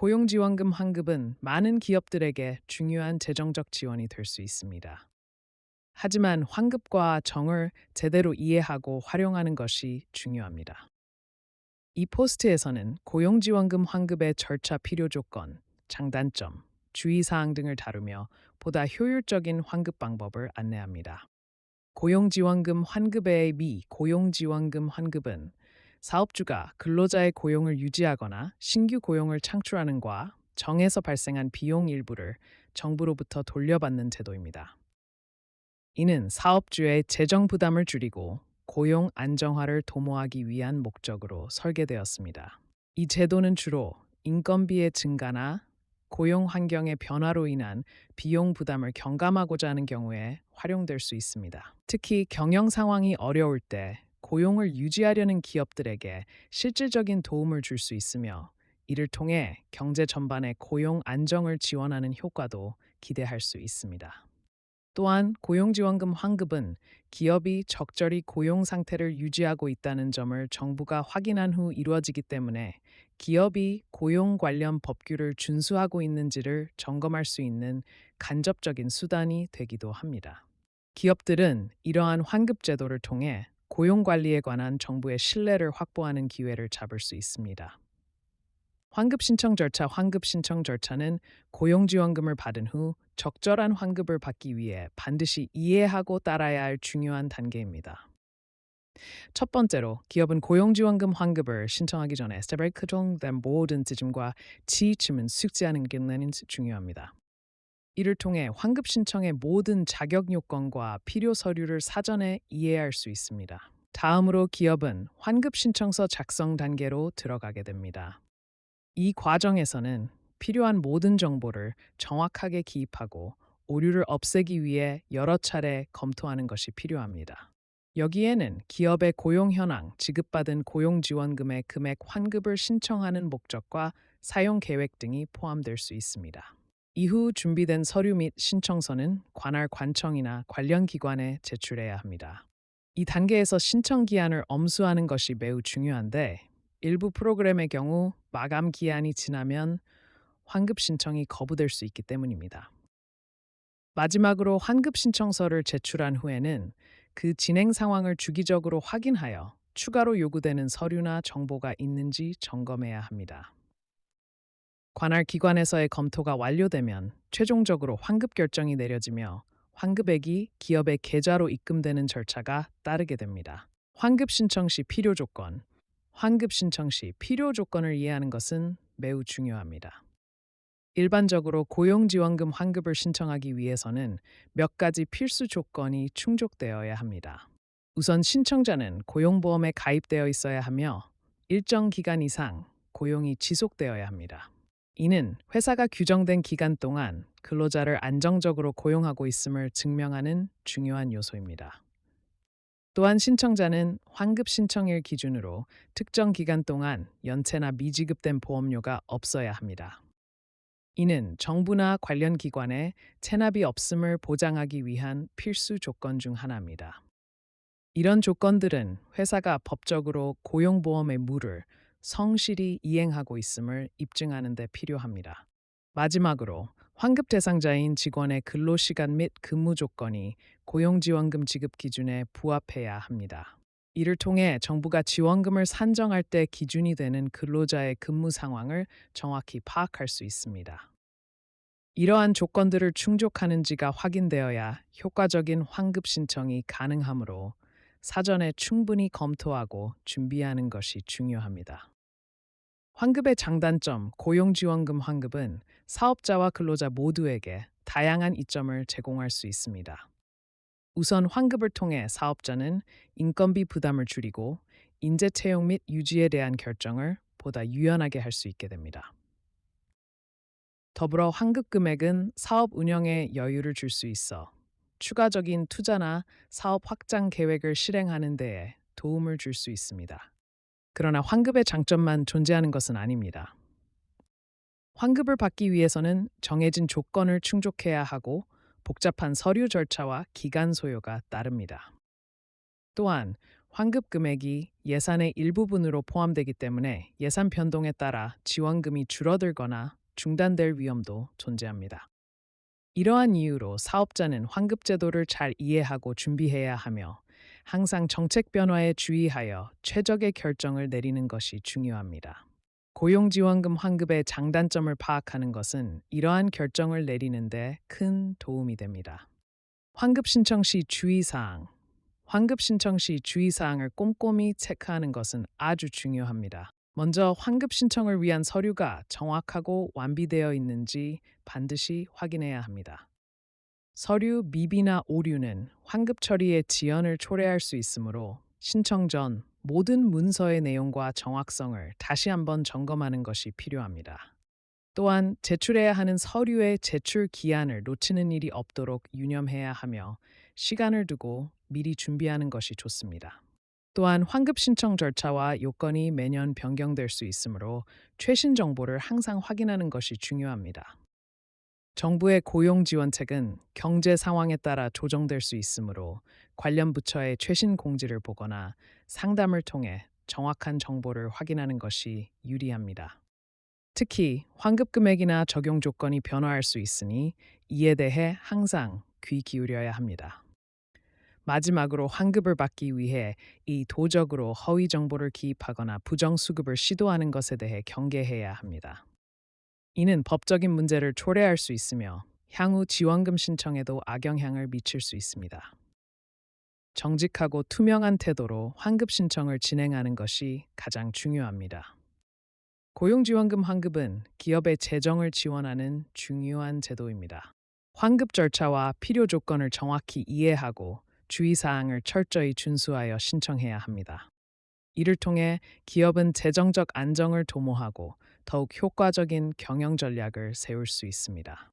고용지원금 환급은 많은 기업들에게 중요한 재정적 지원이 될 수 있습니다. 하지만 환급과 정을 제대로 이해하고 활용하는 것이 중요합니다. 이 포스트에서는 고용지원금 환급의 절차 필요 조건, 장단점, 주의사항 등을 다루며 보다 효율적인 환급 방법을 안내합니다. 고용지원금 환급의 고용지원금 환급은 사업주가 근로자의 고용을 유지하거나 신규 고용을 창출하는 과 정에서 발생한 비용 일부를 정부로부터 돌려받는 제도입니다. 이는 사업주의 재정 부담을 줄이고 고용 안정화를 도모하기 위한 목적으로 설계되었습니다. 이 제도는 주로 인건비의 증가나 고용 환경의 변화로 인한 비용 부담을 경감하고자 하는 경우에 활용될 수 있습니다. 특히 경영 상황이 어려울 때 고용을 유지하려는 기업들에게 실질적인 도움을 줄 수 있으며, 이를 통해 경제 전반의 고용 안정을 지원하는 효과도 기대할 수 있습니다. 또한 고용지원금 환급은 기업이 적절히 고용 상태를 유지하고 있다는 점을 정부가 확인한 후 이루어지기 때문에 기업이 고용 관련 법규를 준수하고 있는지를 점검할 수 있는 간접적인 수단이 되기도 합니다. 기업들은 이러한 환급 제도를 통해 고용 관리에 관한 정부의 신뢰를 확보하는 기회를 잡을 수 있습니다. 환급 신청 절차는 고용지원금을 받은 후 적절한 환급을 받기 위해 반드시 이해하고 따라야 할 중요한 단계입니다. 첫 번째로, 기업은 고용지원금 환급을 신청하기 전에 스텝을 크정된 모든 지침과 지침은 숙지하는 게 중요합니다. 이를 통해 환급 신청의 모든 자격 요건과 필요 서류를 사전에 이해할 수 있습니다. 다음으로 기업은 환급 신청서 작성 단계로 들어가게 됩니다. 이 과정에서는 필요한 모든 정보를 정확하게 기입하고 오류를 없애기 위해 여러 차례 검토하는 것이 필요합니다. 여기에는 기업의 고용 현황, 지급받은 고용지원금의 금액 환급을 신청하는 목적과 사용 계획 등이 포함될 수 있습니다. 이후 준비된 서류 및 신청서는 관할 관청이나 관련 기관에 제출해야 합니다. 이 단계에서 신청 기한을 엄수하는 것이 매우 중요한데, 일부 프로그램의 경우 마감 기한이 지나면 환급 신청이 거부될 수 있기 때문입니다. 마지막으로 환급 신청서를 제출한 후에는 그 진행 상황을 주기적으로 확인하여 추가로 요구되는 서류나 정보가 있는지 점검해야 합니다. 관할 기관에서의 검토가 완료되면 최종적으로 환급 결정이 내려지며 환급액이 기업의 계좌로 입금되는 절차가 따르게 됩니다. 환급 신청 시 필요 조건. 환급 신청 시 필요 조건을 이해하는 것은 매우 중요합니다. 일반적으로 고용지원금 환급을 신청하기 위해서는 몇 가지 필수 조건이 충족되어야 합니다. 우선 신청자는 고용보험에 가입되어 있어야 하며 일정 기간 이상 고용이 지속되어야 합니다. 이는 회사가 규정된 기간 동안 근로자를 안정적으로 고용하고 있음을 증명하는 중요한 요소입니다. 또한 신청자는 환급 신청일 기준으로 특정 기간 동안 연체나 미지급된 보험료가 없어야 합니다. 이는 정부나 관련 기관에 체납이 없음을 보장하기 위한 필수 조건 중 하나입니다. 이런 조건들은 회사가 법적으로 고용보험 의무를 성실히 이행하고 있음을 입증하는 데 필요합니다. 마지막으로, 환급 대상자인 직원의 근로시간 및 근무 조건이 고용지원금 지급 기준에 부합해야 합니다. 이를 통해 정부가 지원금을 산정할 때 기준이 되는 근로자의 근무 상황을 정확히 파악할 수 있습니다. 이러한 조건들을 충족하는지가 확인되어야 효과적인 환급 신청이 가능하므로 사전에 충분히 검토하고 준비하는 것이 중요합니다. 환급의 장단점, 고용지원금 환급은 사업자와 근로자 모두에게 다양한 이점을 제공할 수 있습니다. 우선 환급을 통해 사업자는 인건비 부담을 줄이고 인재 채용 및 유지에 대한 결정을 보다 유연하게 할 수 있게 됩니다. 더불어 환급 금액은 사업 운영에 여유를 줄 수 있어 추가적인 투자나 사업 확장 계획을 실행하는 데에 도움을 줄 수 있습니다. 그러나 환급의 장점만 존재하는 것은 아닙니다. 환급을 받기 위해서는 정해진 조건을 충족해야 하고 복잡한 서류 절차와 기간 소요가 따릅니다. 또한 환급 금액이 예산의 일부분으로 포함되기 때문에 예산 변동에 따라 지원금이 줄어들거나 중단될 위험도 존재합니다. 이러한 이유로 사업자는 환급 제도를 잘 이해하고 준비해야 하며 항상 정책 변화에 주의하여 최적의 결정을 내리는 것이 중요합니다. 고용지원금 환급의 장단점을 파악하는 것은 이러한 결정을 내리는데 큰 도움이 됩니다. 환급 신청 시 주의사항. 환급 신청 시 주의사항을 꼼꼼히 체크하는 것은 아주 중요합니다. 먼저 환급 신청을 위한 서류가 정확하고 완비되어 있는지 반드시 확인해야 합니다. 서류 미비나 오류는 환급 처리의 지연을 초래할 수 있으므로 신청 전 모든 문서의 내용과 정확성을 다시 한번 점검하는 것이 필요합니다. 또한 제출해야 하는 서류의 제출 기한을 놓치는 일이 없도록 유념해야 하며 시간을 두고 미리 준비하는 것이 좋습니다. 또한 환급 신청 절차와 요건이 매년 변경될 수 있으므로 최신 정보를 항상 확인하는 것이 중요합니다. 정부의 고용 지원책은 경제 상황에 따라 조정될 수 있으므로 관련 부처의 최신 공지를 보거나 상담을 통해 정확한 정보를 확인하는 것이 유리합니다. 특히 환급 금액이나 적용 조건이 변화할 수 있으니 이에 대해 항상 귀 기울여야 합니다. 마지막으로 환급을 받기 위해 도적으로 허위 정보를 기입하거나 부정 수급을 시도하는 것에 대해 경계해야 합니다. 이는 법적인 문제를 초래할 수 있으며 향후 지원금 신청에도 악영향을 미칠 수 있습니다. 정직하고 투명한 태도로 환급 신청을 진행하는 것이 가장 중요합니다. 고용지원금 환급은 기업의 재정을 지원하는 중요한 제도입니다. 환급 절차와 필요 조건을 정확히 이해하고 주의사항을 철저히 준수하여 신청해야 합니다. 이를 통해 기업은 재정적 안정을 도모하고 더욱 효과적인 경영 전략을 세울 수 있습니다.